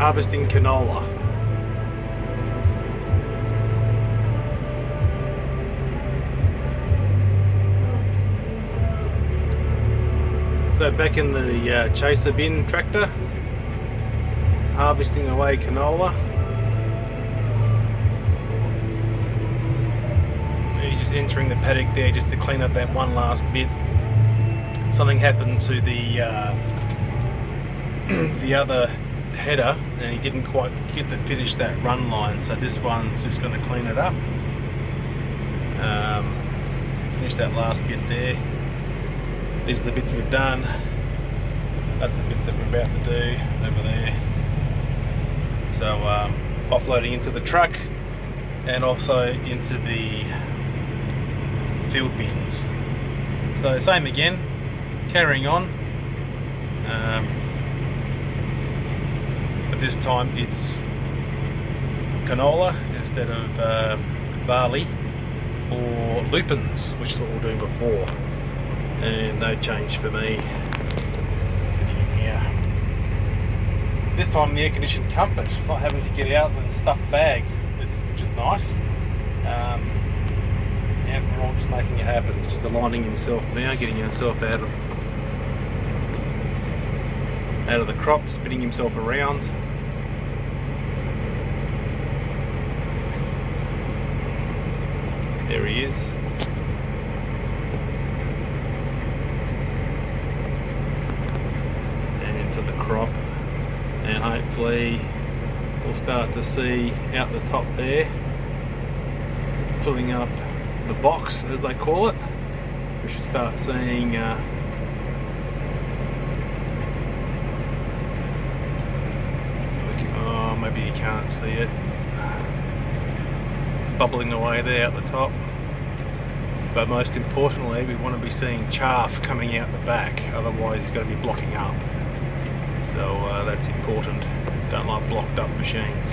harvesting canola. So back in the chaser bin tractor, harvesting away canola. You're just entering the paddock there just to clean up that one last bit. Something happened to the other header and he didn't quite get to finish that run line, so this one's just going to clean it up. Finish that last bit there. These are the bits we've done. That's the bits that we're about to do over there. So offloading into the truck and also into the field bins. So same again, carrying on. But this time it's canola instead of barley or lupins, which is what we were doing before. And no change for me sitting in here. This time the air-conditioned comfort, not having to get out and stuff bags, which is nice. Yeah, we're all just making it happen, just aligning himself now, getting himself out of the crop, spinning himself around. There he is. And into the crop. And hopefully we'll start to see out the top there, filling up the box as they call it. We should start seeing oh, maybe you can't see it, bubbling away there at the top. But most importantly, we want to be seeing chaff coming out the back, otherwise he's going to be blocking up. So that's important. Don't like blocked up machines.